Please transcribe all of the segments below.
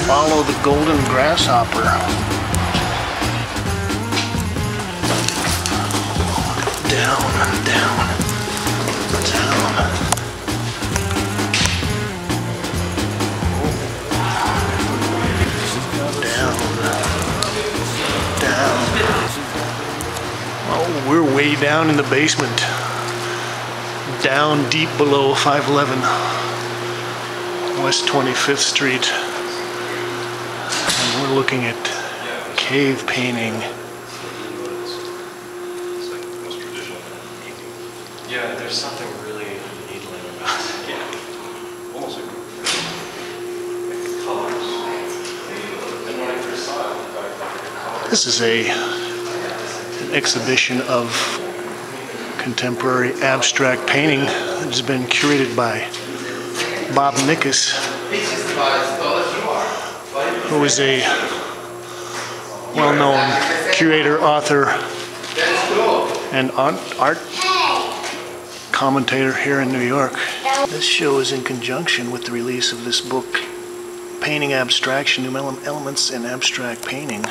Follow the golden grasshopper. Down, down, down. Down, down. Oh, we're way down in the basement. Down deep below 511 West 25th Street. And we're looking at cave painting. Yeah, there's something really needling about it. Yeah. Almost like colors. And when I first saw it, I thought This is an exhibition of contemporary abstract painting that has been curated by Bob Nickas, who is a well-known curator, author, and art commentator here in New York. This show is in conjunction with the release of this book, Painting Abstraction, New Elements in Abstract Painting.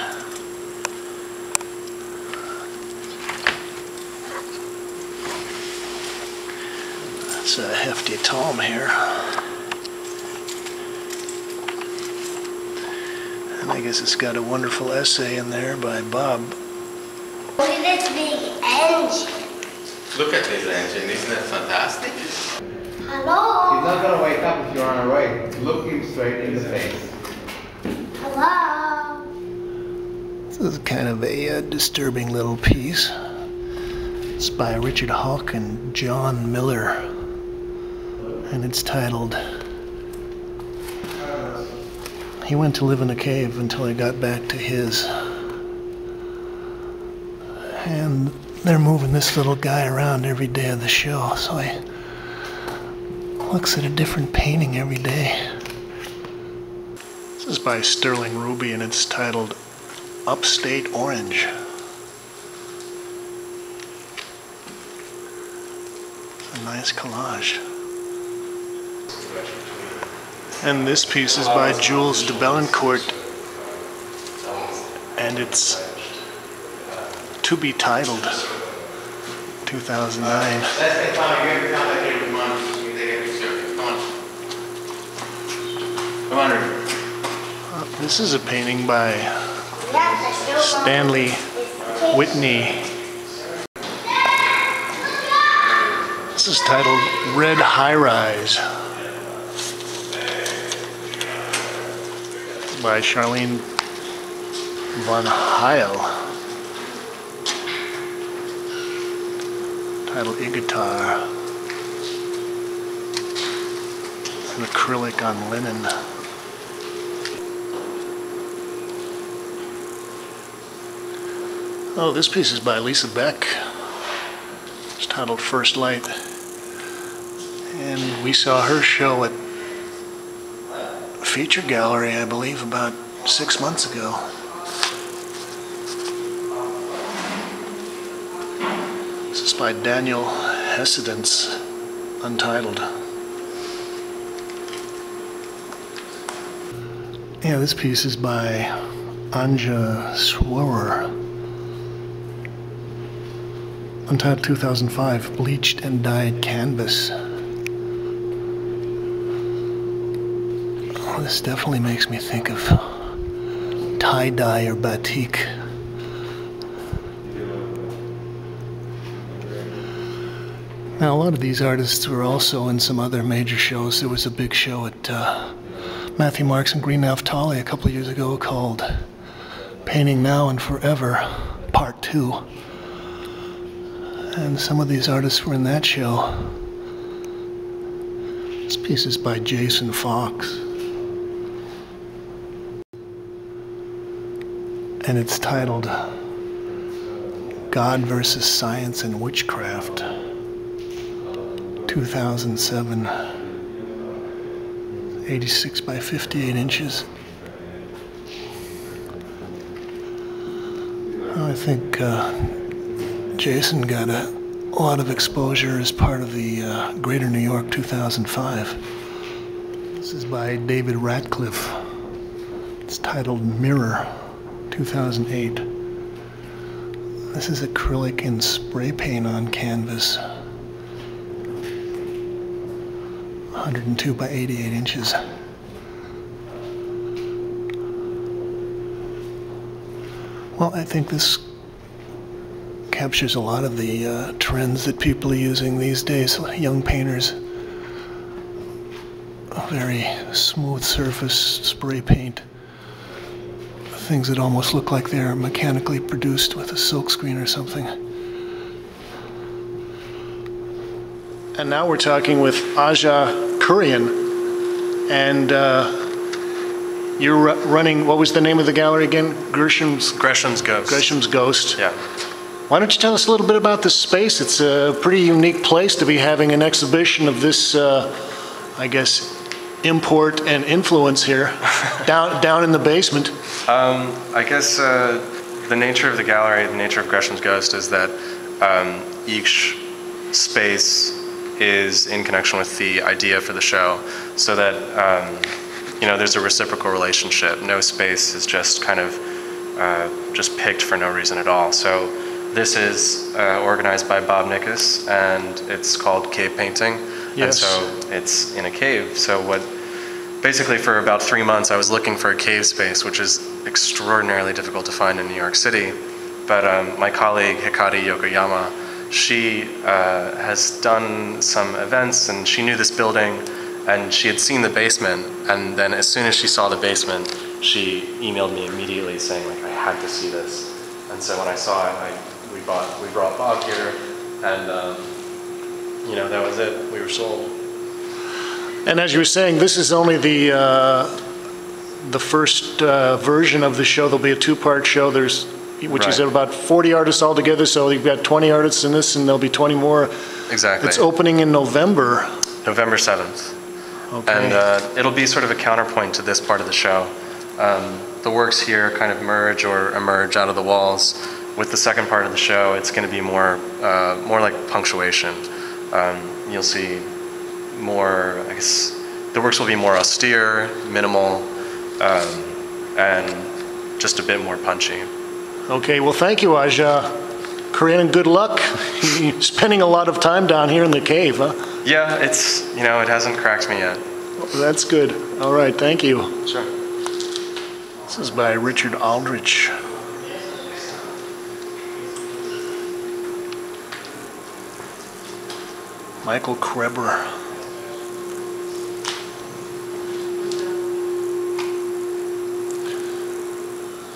That's a hefty tome here. And I guess it's got a wonderful essay in there by Bob. Look at this big engine. Look at this engine, isn't that fantastic? Hello? He's not gonna wake up if you're on a way. Look him straight in the face. Hello? This is kind of a disturbing little piece. It's by Richard Hawk and John Miller. And it's titled, He Went to Live in a Cave Until He Got Back to His. And they're moving this little guy around every day of the show, so he looks at a different painting every day. This is by Sterling Ruby and it's titled Upstate Orange. It's a nice collage. And this piece is by Jules de Belencourt and it's To Be Titled, 2009. This is a painting by Stanley Whitney. This is titled Red High Rise. By Charlene Von Heil. Titled Igatar. An acrylic on linen. Oh, this piece is by Lisa Beck. It's titled First Light. And we saw her show at Feature Gallery, I believe, about 6 months ago. This is by Daniel Hessedance, Untitled. Yeah, this piece is by Anja Swerer. Untitled 2005, Bleached and Dyed Canvas. Oh, this definitely makes me think of tie-dye or batik. Now, a lot of these artists were also in some other major shows. There was a big show at Matthew Marks and Green Naftali a couple of years ago called Painting Now and Forever, Part 2. And some of these artists were in that show. This piece is by Jason Fox. And it's titled God versus Science and Witchcraft, 2007, 86 by 58 inches. I think Jason got a lot of exposure as part of the Greater New York 2005. This is by David Ratcliffe, It's titled Mirror, 2008. This is acrylic and spray paint on canvas. 102 by 88 inches. Well, I think this captures a lot of the trends that people are using these days. Young painters, a very smooth surface spray paint. Things that almost look like they're mechanically produced with a silkscreen or something. And now we're talking with Aja Kurian, and you're running, what was the name of the gallery again? Grisham's Ghost. Grisham's Ghost. Yeah. Why don't you tell us a little bit about this space? It's a pretty unique place to be having an exhibition of this, I guess, import and influence here, down in the basement. I guess the nature of the gallery, the nature of Grisham's Ghost is that each space is in connection with the idea for the show, so that you know, there's a reciprocal relationship. No space is just kind of just picked for no reason at all. So this is organized by Bob Nickas, and it's called cave painting. Yes. And so it's in a cave. So basically for about 3 months I was looking for a cave space, which is extraordinarily difficult to find in New York City. But my colleague Hikari Yokoyama, she has done some events, and she knew this building, and she had seen the basement, and then as soon as she saw the basement, she emailed me immediately saying, like, I had to see this. And so when I saw it, we brought Bob here, and you know, that was it. We were sold. And as you were saying, this is only the first version of the show. There'll be a two-part show. There's, which is about 40 artists altogether, so you've got 20 artists in this, and there'll be 20 more. Exactly. It's opening in November. November 7th. Okay. And it'll be sort of a counterpoint to this part of the show. The works here kind of merge or emerge out of the walls. With the second part of the show, it's going to be more like punctuation. You'll see more, I guess, the works will be more austere, minimal, and just a bit more punchy. Okay, well, thank you, Aja. Korean, and good luck. You're spending a lot of time down here in the cave, huh? Yeah, it's, you know, it hasn't cracked me yet. Well, that's good. All right, thank you. Sure. This is by Richard Aldrich. Michael Kreber.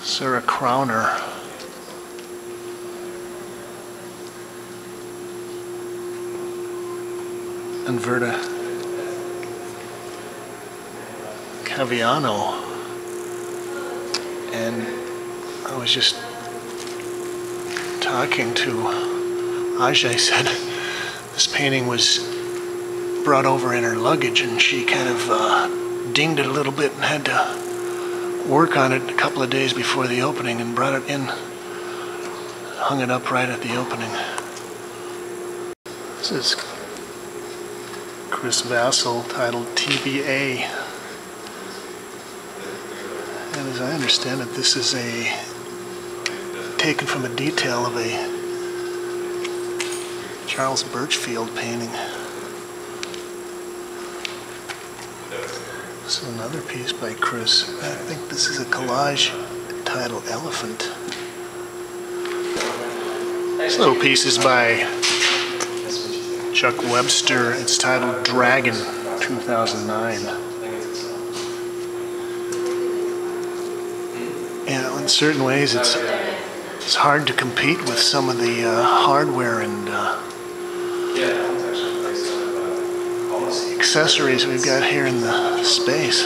Sarah Crowner. And Verda Caviano. And I was just talking to Ajay. Said this painting was brought over in her luggage, and she kind of dinged it a little bit and had to work on it a couple of days before the opening, and brought it in, hung it up right at the opening. This is Chris Vassell, titled TBA. And as I understand it, this is taken from a detail of a Charles Birchfield painting. This is another piece by Chris. I think this is a collage titled Elephant. This little piece is by Chuck Webster. It's titled Dragon, 2009. You know, in certain ways, it's hard to compete with some of the hardware and accessories we've got here in the space.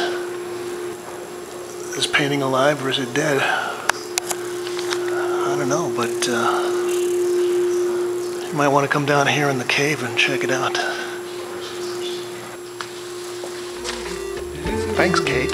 Is painting alive or is it dead? I don't know, but you might want to come down here in the cave and check it out. Thanks, Kate.